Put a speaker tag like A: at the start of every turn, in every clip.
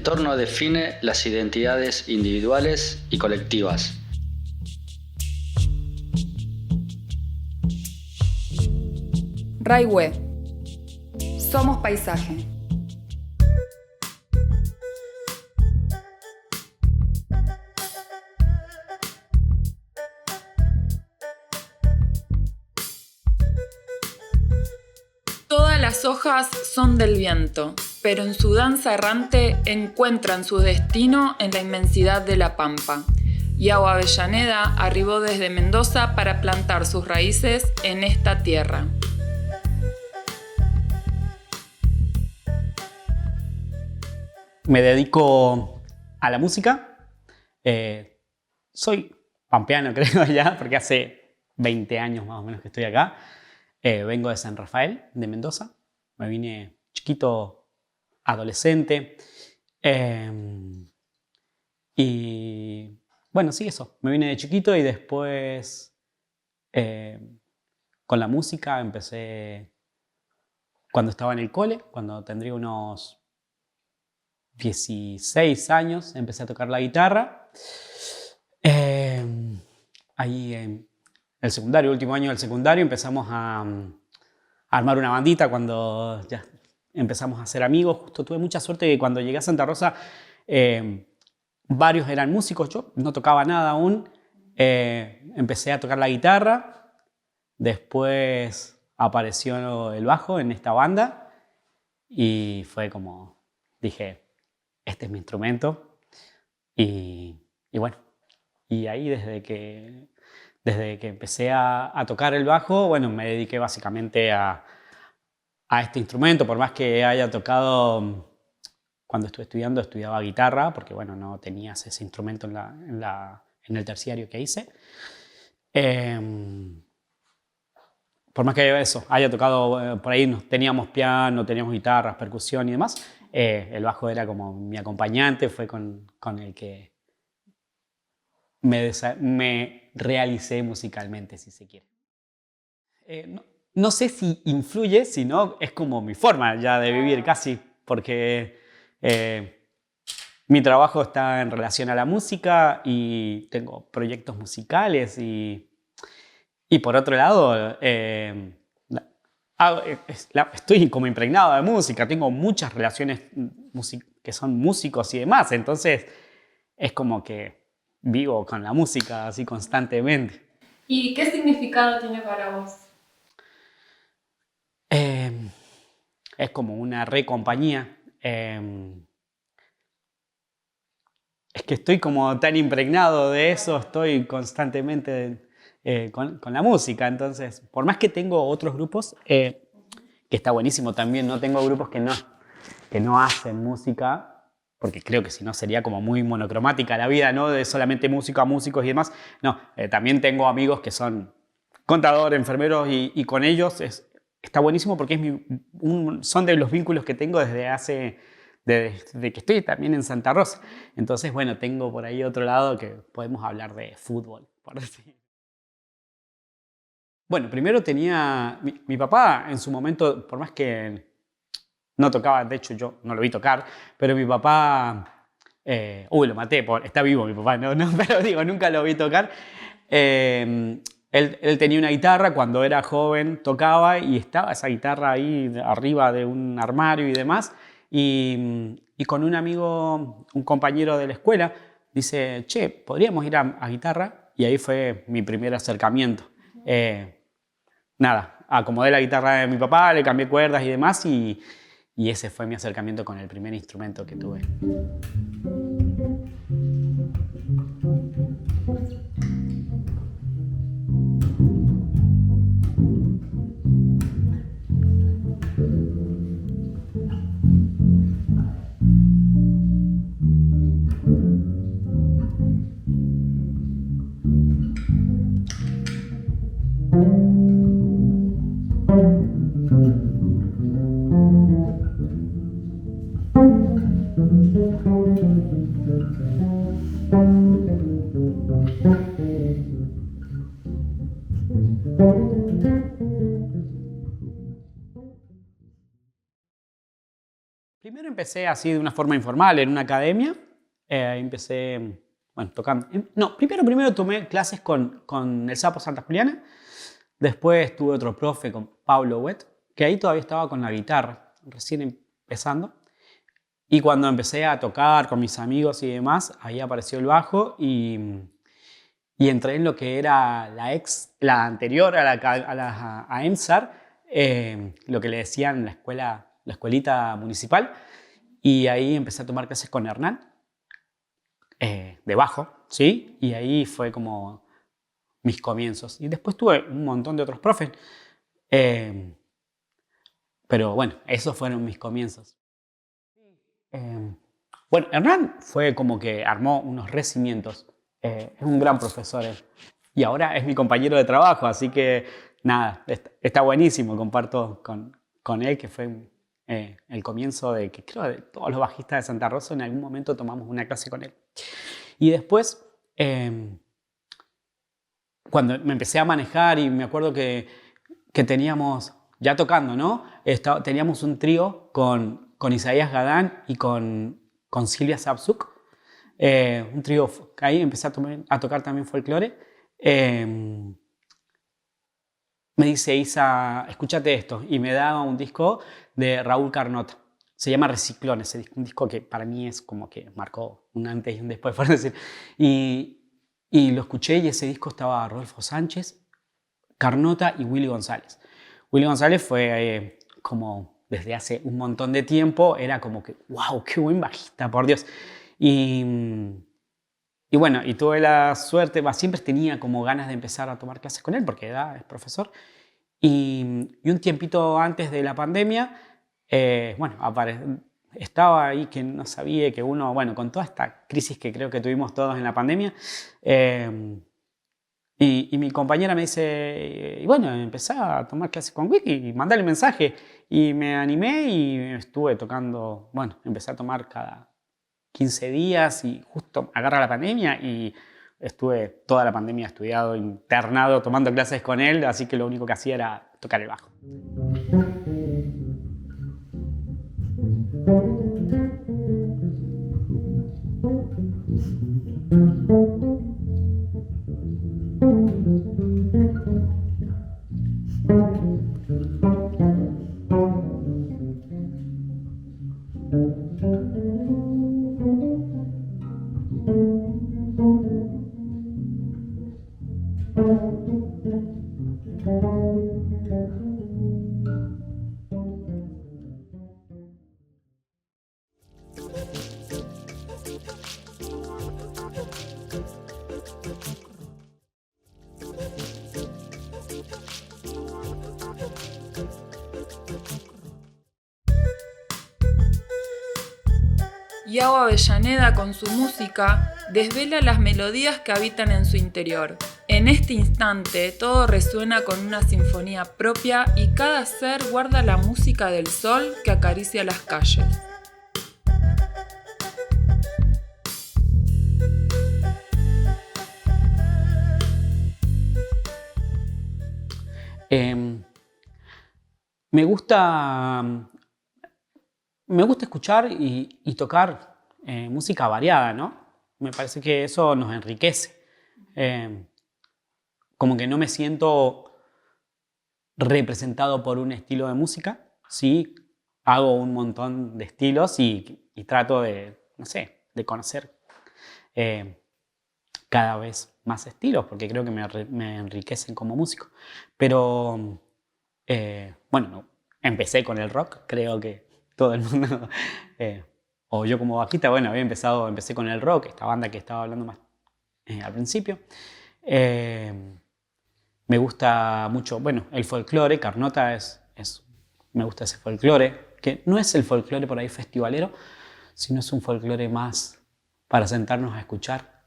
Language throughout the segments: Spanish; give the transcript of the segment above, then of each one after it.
A: entorno define las identidades individuales y colectivas.
B: Raihue. Somos paisaje. Todas las hojas son del viento, pero en su danza errante encuentran su destino en la inmensidad de la pampa. Yao Avellaneda arribó desde Mendoza para plantar sus raíces en esta tierra.
C: Me dedico a la música. Soy pampeano, creo ya, porque hace 20 años más o menos que estoy acá. Vengo de San Rafael, de Mendoza. Me vine chiquito, adolescente. Y bueno, sí, eso. Me vine de chiquito y después con la música empecé cuando estaba en el cole, cuando tendría unos 16 años, empecé a tocar la guitarra. Ahí en el secundario, último año del secundario, empezamos a armar una bandita cuando ya empezamos a ser amigos. Justo tuve mucha suerte que cuando llegué a Santa Rosa, varios eran músicos. Yo no tocaba nada aún. Empecé a tocar la guitarra. Después apareció el bajo en esta banda. Y fue como, dije, este es mi instrumento. Y bueno, y ahí desde que empecé a tocar el bajo, bueno, me dediqué básicamente a este instrumento. Por más que haya tocado, cuando estuve estudiando, estudiaba guitarra, porque bueno, no tenías ese instrumento en el terciario que hice. Por más que eso, haya tocado, por ahí teníamos piano, teníamos guitarras, percusión y demás, el bajo era como mi acompañante, fue con el que me realicé musicalmente, si se quiere. No sé si influye, sino es como mi forma ya de vivir casi, porque mi trabajo está en relación a la música y tengo proyectos musicales y por otro lado estoy como impregnado de música, tengo muchas relaciones que son músicos y demás, entonces es como que vivo con la música así constantemente.
B: ¿Y qué significado tiene para vos?
C: Es como una compañía. Es que estoy como tan impregnado de eso, estoy constantemente con la música. Entonces, por más que tengo otros grupos, que está buenísimo también, no tengo grupos que no hacen música, porque creo que si no sería como muy monocromática la vida, ¿no? De solamente música, músicos y demás. No, también tengo amigos que son contadores, enfermeros y con ellos está buenísimo porque son de los vínculos que tengo desde que estoy también en Santa Rosa. Entonces, bueno, tengo por ahí otro lado que podemos hablar de fútbol, por decir. Bueno, primero tenía mi papá en su momento, por más que no tocaba, de hecho yo no lo vi tocar, pero mi papá, lo maté, está vivo mi papá, no, pero digo, nunca lo vi tocar. Él tenía una guitarra, cuando era joven tocaba y estaba esa guitarra ahí arriba de un armario y demás. Y con un amigo, un compañero de la escuela, dice, che, podríamos ir a guitarra. Y ahí fue mi primer acercamiento. Acomodé la guitarra de mi papá, le cambié cuerdas y demás y ese fue mi acercamiento con el primer instrumento que tuve. Primero empecé así de una forma informal en una academia. Empecé, bueno, tocando. No, primero tomé clases con el Sapo Santa Juliana. Después tuve otro profe con Pablo Wet, que ahí todavía estaba con la guitarra, recién empezando. Y cuando empecé a tocar con mis amigos y demás, ahí apareció el bajo y entré en lo que era la anterior a EMSAR, lo que le decían la escuelita municipal. Y ahí empecé a tomar clases con Hernán, de bajo, ¿sí? Y ahí fue como mis comienzos. Y después tuve un montón de otros profes. Pero bueno, esos fueron mis comienzos. Bueno, Hernán fue como que armó unos recimientos. Es un gran profesor él. Y ahora es mi compañero de trabajo, así que nada, está buenísimo. Comparto con él, que fue el comienzo de que creo de todos los bajistas de Santa Rosa en algún momento tomamos una clase con él. Y después, cuando me empecé a manejar y me acuerdo que teníamos, ya tocando, ¿no? Teníamos un trío con Isaías Gadán y con Silvia Sapsuk. Un trío que ahí empecé a tocar también folclore. Me dice Isa, escúchate esto, y me da un disco de Raúl Carnota. Se llama Reciclón, ese disco, un disco que para mí es como que marcó un antes y un después, por decir. Y lo escuché y ese disco estaba Rodolfo Sánchez, Carnota y Willy González. Willy González fue como desde hace un montón de tiempo, era como que, wow, qué buen bajista, por Dios. Y bueno, y tuve la suerte, siempre tenía como ganas de empezar a tomar clases con él, porque es profesor. Y un tiempito antes de la pandemia, bueno, estaba ahí que no sabía que uno, bueno, con toda esta crisis que creo que tuvimos todos en la pandemia, y mi compañera me dice, y bueno, empecé a tomar clases con Wiki y mandale mensaje. Y me animé y estuve tocando, bueno, empecé a tomar cada 15 días y justo agarra la pandemia y estuve toda la pandemia estudiado, internado, tomando clases con él, así que lo único que hacía era tocar el bajo.
B: Iago Avellaneda, con su música, desvela las melodías que habitan en su interior. En este instante, todo resuena con una sinfonía propia y cada ser guarda la música del sol que acaricia las calles.
C: Me gusta escuchar y tocar música variada, ¿no? Me parece que eso nos enriquece. Como que no me siento representado por un estilo de música. Sí, hago un montón de estilos y trato de, no sé, de conocer cada vez más estilos, porque creo que me enriquecen como músico. Pero, bueno, empecé con el rock, creo que todo el mundo, o yo como bajista, bueno, empecé con el rock, esta banda que estaba hablando más al principio. Me gusta mucho, bueno, el folclore, Carnota me gusta ese folclore, que no es el folclore por ahí festivalero, sino es un folclore más para sentarnos a escuchar,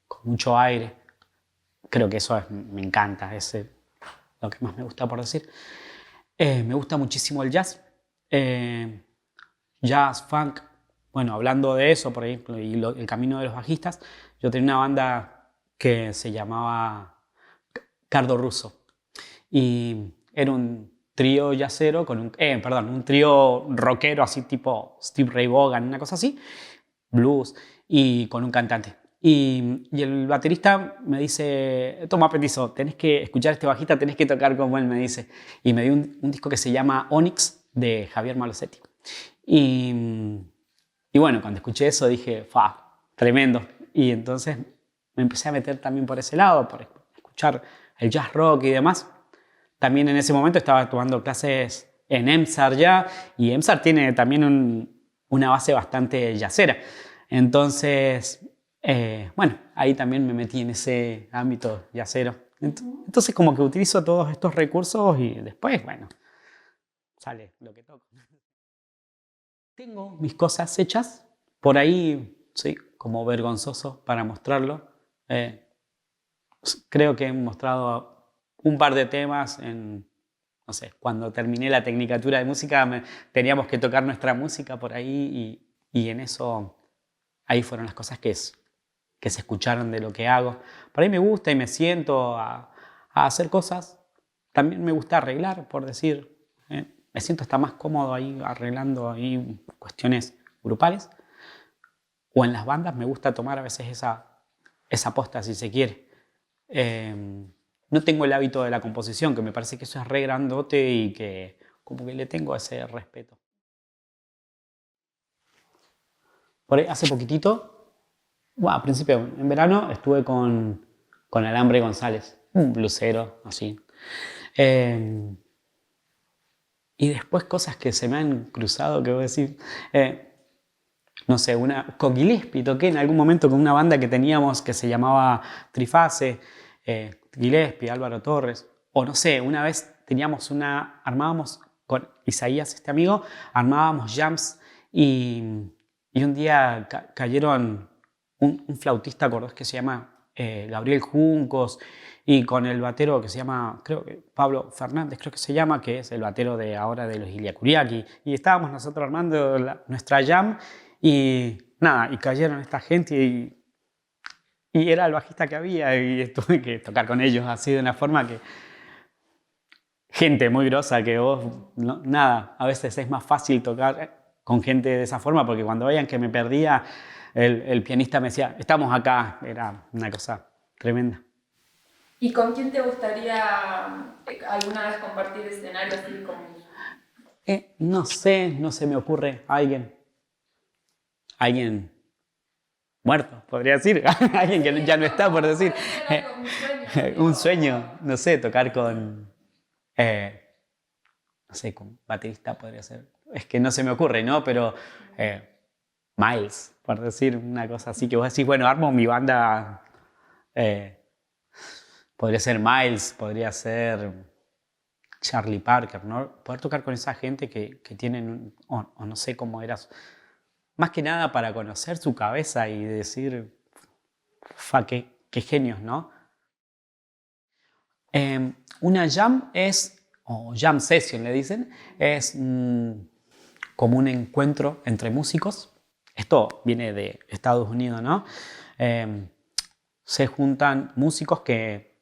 C: con mucho aire. Creo que eso me encanta, es lo que más me gusta por decir. Me gusta muchísimo el jazz. Jazz, funk, bueno, hablando de eso, por ejemplo, y el camino de los bajistas, yo tenía una banda que se llamaba Cardo Russo y era un trío jazzero, un trío rockero así tipo Steve Ray Vaughan, una cosa así, blues, y con un cantante. Y el baterista me dice, toma Petizo, tenés que escuchar este bajista, tenés que tocar como él, me dice. Y me dio un disco que se llama Onyx de Javier Malosetti. Y bueno, cuando escuché eso dije, tremendo. Y entonces me empecé a meter también por ese lado, por escuchar el jazz rock y demás. También en ese momento estaba tomando clases en EMSAR ya, y EMSAR tiene también una base bastante jazzera. Entonces, bueno, ahí también me metí en ese ámbito jazzero. Entonces como que utilizo todos estos recursos y después, bueno, sale lo que toco. Tengo mis cosas hechas, por ahí, sí, como vergonzoso para mostrarlo. Creo que he mostrado un par de temas no sé, cuando terminé la tecnicatura de música teníamos que tocar nuestra música por ahí y en eso, ahí fueron las cosas que se escucharon de lo que hago. Por ahí me gusta y me siento a hacer cosas. También me gusta arreglar, por decir. Me siento hasta más cómodo ahí arreglando ahí cuestiones grupales. O en las bandas me gusta tomar a veces esa posta, si se quiere. No tengo el hábito de la composición, que me parece que eso es re grandote y que como que le tengo ese respeto. Por ahí, hace poquitito, a principio, en verano, estuve con Alambre González, un blusero, así. Y después cosas que se me han cruzado, que voy a decir, no sé, con Gillespie toqué en algún momento con una banda que teníamos que se llamaba Trifase, Gillespie, Álvaro Torres, o no sé, una vez armábamos con Isaías, este amigo, armábamos jams y un día cayeron un flautista cordobés que se llama Gabriel Juncos, y con el batero que se llama, creo que Pablo Fernández, creo que se llama, que es el batero de ahora de los Iliacuriaki. Y estábamos nosotros armando nuestra jam y nada, y cayeron esta gente y era el bajista que había y tuve que tocar con ellos así de una forma que... Gente muy grosa que vos, nada, a veces es más fácil tocar con gente de esa forma porque cuando veían que me perdía, el pianista me decía, estamos acá, era una cosa tremenda.
B: ¿Y con quién te gustaría alguna vez compartir escenario así como?
C: No sé, no se me ocurre alguien muerto, podría decir, alguien que ya no está, por decir. Un sueño, no sé, tocar con, no sé, con baterista podría ser. Es que no se me ocurre, ¿no? Pero Miles, por decir una cosa así, que vos decís, bueno, armo mi banda. Podría ser Miles, podría ser Charlie Parker, ¿no? Poder tocar con esa gente que tienen, o no sé cómo eras, más que nada para conocer su cabeza y decir, qué genios, ¿no? Una jam o jam session le dicen, es como un encuentro entre músicos. Esto viene de Estados Unidos, ¿no? Se juntan músicos que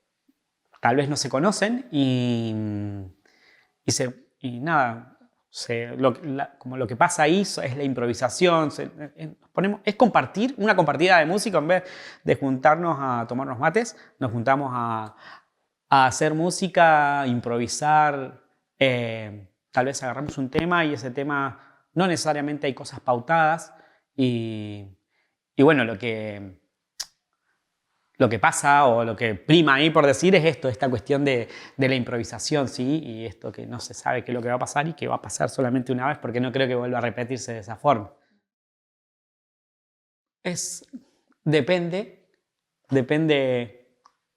C: tal vez no se conocen y nada, como lo que pasa ahí es la improvisación. Es compartir, una compartida de música. En vez de juntarnos a tomarnos mates, nos juntamos a hacer música, improvisar. Tal vez agarramos un tema y ese tema no necesariamente hay cosas pautadas y bueno, lo que pasa o lo que prima ahí, por decir, es esta cuestión de la improvisación, ¿sí? Y esto que no se sabe qué es lo que va a pasar y que va a pasar solamente una vez, porque no creo que vuelva a repetirse de esa forma. Depende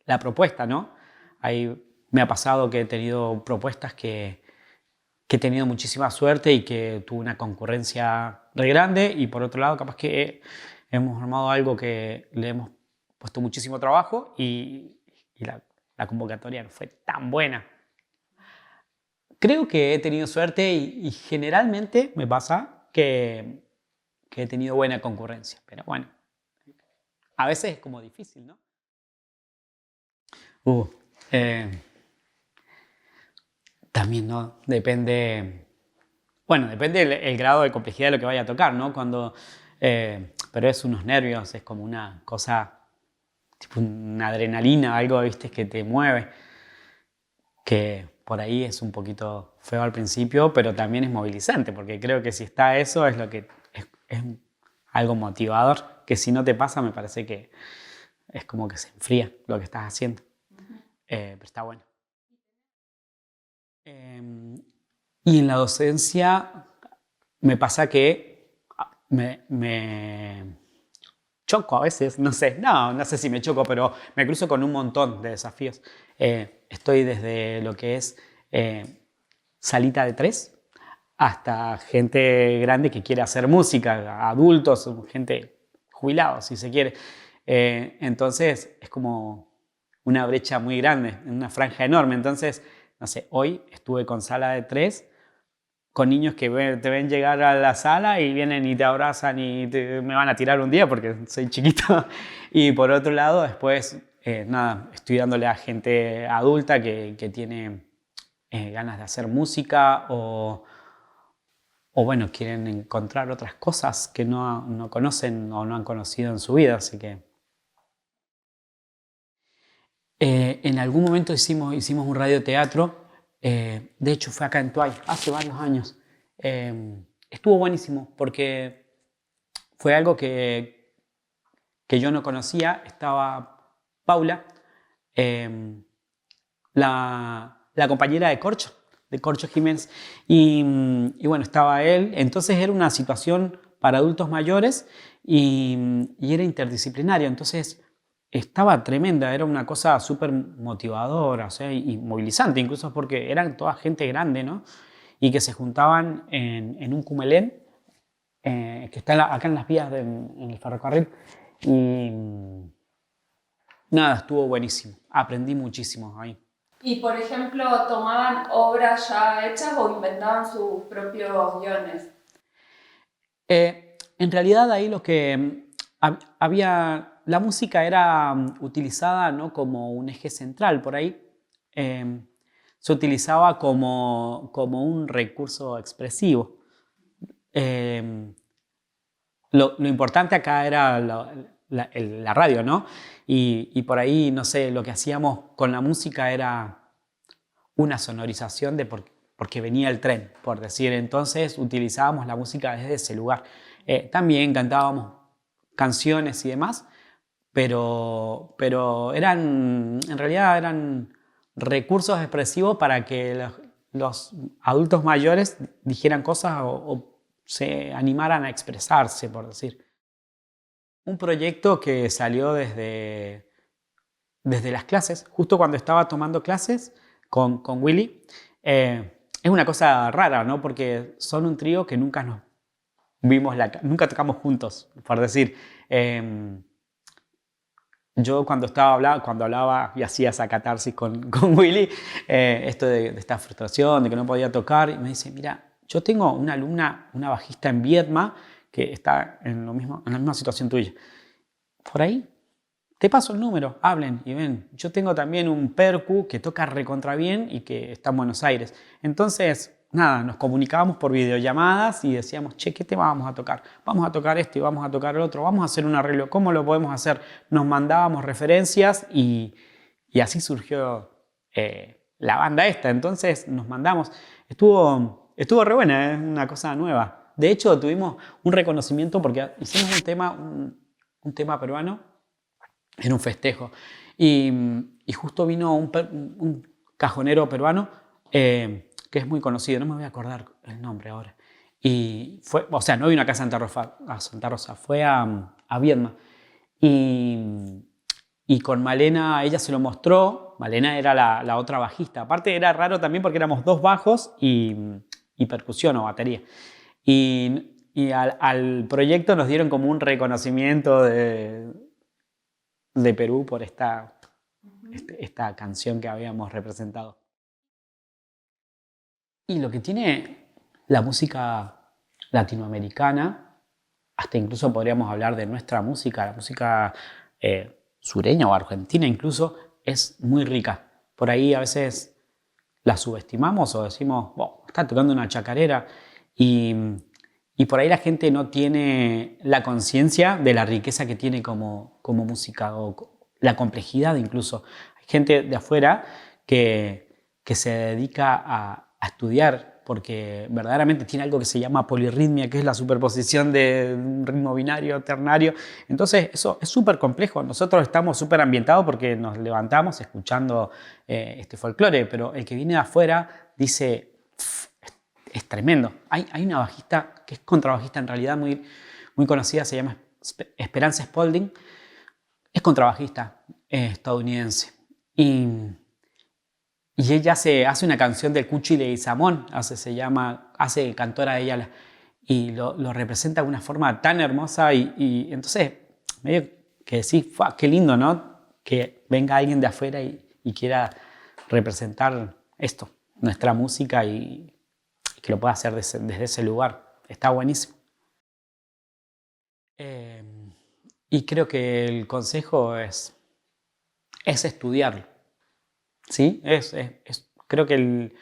C: la propuesta, ¿no? Ahí me ha pasado que he tenido propuestas que he tenido muchísima suerte y que tuve una concurrencia re grande, y por otro lado, capaz que hemos armado algo que le hemos puesto muchísimo trabajo y la convocatoria no fue tan buena. Creo que he tenido suerte y generalmente me pasa que he tenido buena concurrencia, pero bueno, a veces es como difícil, ¿no? también, ¿no? Depende el grado de complejidad de lo que vaya a tocar, ¿no? Pero es unos nervios, es como una cosa, tipo una adrenalina, algo, ¿viste? Que te mueve, que por ahí es un poquito feo al principio, pero también es movilizante, porque creo que si está eso es lo que es algo motivador, que si no te pasa me parece que es como que se enfría lo que estás haciendo. Pero está bueno. Y en la docencia me pasa que me choco a veces, no sé si me choco, pero me cruzo con un montón de desafíos. Estoy desde lo que es salita de 3 hasta gente grande que quiere hacer música, adultos, gente jubilados, si se quiere. Entonces es como una brecha muy grande, una franja enorme. Entonces, no sé, hoy estuve con sala de 3, con niños que te ven llegar a la sala y vienen y te abrazan y me van a tirar un día porque soy chiquito. Y por otro lado, después, estoy dándole a gente adulta que tiene ganas de hacer música o bueno, quieren encontrar otras cosas que no conocen o no han conocido en su vida. Así que en algún momento hicimos un radioteatro. De hecho, fue acá en Tuay, hace varios años. Estuvo buenísimo porque fue algo que yo no conocía. Estaba Paula, la compañera de Corcho Jiménez, y bueno, estaba él. Entonces era una situación para adultos mayores y era interdisciplinaria. Entonces estaba tremenda, era una cosa súper motivadora, o sea, y movilizante, incluso porque eran toda gente grande, ¿no? Y que se juntaban en un cumelén que está acá en las vías en el ferrocarril. Y nada, estuvo buenísimo. Aprendí muchísimo ahí.
B: Y, por ejemplo, ¿tomaban obras ya hechas o inventaban sus propios guiones?
C: En realidad ahí lo que había... La música era utilizada no como un eje central, por ahí se utilizaba como un recurso expresivo. Lo importante acá era la radio, ¿no? Y por ahí, no sé, lo que hacíamos con la música era una sonorización de porque venía el tren, por decir. Entonces utilizábamos la música desde ese lugar. También cantábamos canciones y demás, pero en realidad eran recursos expresivos para que los adultos mayores dijeran cosas o se animaran a expresarse, por decir. Un proyecto que salió desde las clases, justo cuando estaba tomando clases con Willy. Es una cosa rara, ¿no? Porque son un trío que nunca nos vimos, nunca tocamos juntos, por decir. Yo cuando hablaba y hacía esa catarsis con Willy, esto de esta frustración, de que no podía tocar, y me dice, mira, yo tengo una alumna, una bajista en Viedma, que está en la misma situación tuya. Por ahí, te paso el número, hablen y ven. Yo tengo también un percu que toca recontra bien y que está en Buenos Aires. Entonces, nada, nos comunicábamos por videollamadas y decíamos, che, ¿qué tema vamos a tocar? Vamos a tocar esto y vamos a tocar el otro, vamos a hacer un arreglo, ¿cómo lo podemos hacer? Nos mandábamos referencias y así surgió la banda esta. Entonces nos mandamos, estuvo re buena, es una cosa nueva. De hecho, tuvimos un reconocimiento porque hicimos un tema peruano en un festejo y justo vino un cajonero peruano que es muy conocido, no me voy a acordar el nombre ahora. Y fue, o sea, no vino acá a Santa Rosa, fue a Viedma. Y con Malena, ella se lo mostró. Malena era la otra bajista. Aparte era raro también porque éramos 2 bajos y percusión o batería. Y al proyecto nos dieron como un reconocimiento de Perú por esta canción que habíamos representado. Y lo que tiene la música latinoamericana, hasta incluso podríamos hablar de nuestra música, la música sureña o argentina incluso, es muy rica. Por ahí a veces la subestimamos o decimos, "Wow, está tocando una chacarera", y por ahí la gente no tiene la conciencia de la riqueza que tiene como música o la complejidad incluso. Hay gente de afuera que se dedica a estudiar porque verdaderamente tiene algo que se llama polirritmia, que es la superposición de un ritmo binario, ternario. Entonces eso es súper complejo. Nosotros estamos súper ambientados porque nos levantamos escuchando este folclore, pero el que viene de afuera dice, es tremendo. Hay una bajista que es contrabajista en realidad muy, muy conocida, se llama Esperanza Spalding. Es contrabajista estadounidense. Y ella hace una canción del Cuchi Leguizamón, hace Cantora de Yala, y lo representa de una forma tan hermosa y entonces medio que decís, qué lindo, ¿no? Que venga alguien de afuera y quiera representar esto, nuestra música y que lo pueda hacer desde ese lugar. Está buenísimo. Y creo que el consejo es estudiarlo. ¿Sí? Creo que el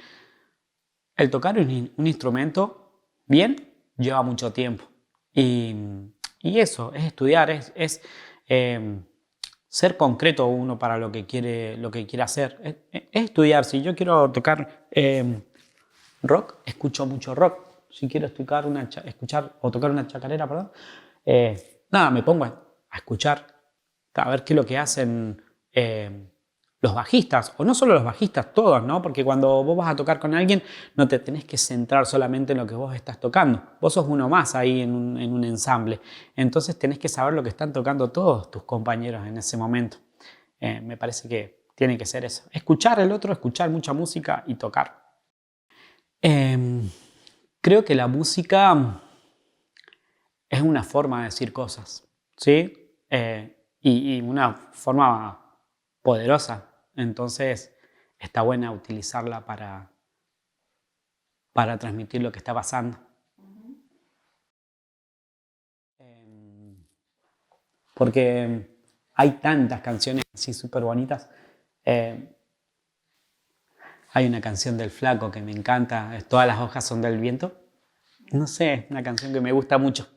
C: tocar un instrumento bien lleva mucho tiempo. Y eso, es estudiar, es ser concreto uno para lo que quiere hacer. Es estudiar. Si yo quiero tocar rock, escucho mucho rock. Si quiero tocar una chacarera, perdón, nada, me pongo a escuchar, a ver qué es lo que hacen los bajistas, o no solo los bajistas, todos, ¿no? Porque cuando vos vas a tocar con alguien, no te tenés que centrar solamente en lo que vos estás tocando. Vos sos uno más ahí en un ensamble. Entonces tenés que saber lo que están tocando todos tus compañeros en ese momento. Me parece que tiene que ser eso. Escuchar el otro, escuchar mucha música y tocar. Creo que la música es una forma de decir cosas, ¿sí? Y una forma poderosa. Entonces está buena utilizarla para transmitir lo que está pasando. Porque hay tantas canciones así súper bonitas. Hay una canción del Flaco que me encanta, Todas las hojas son del viento. No sé, es una canción que me gusta mucho.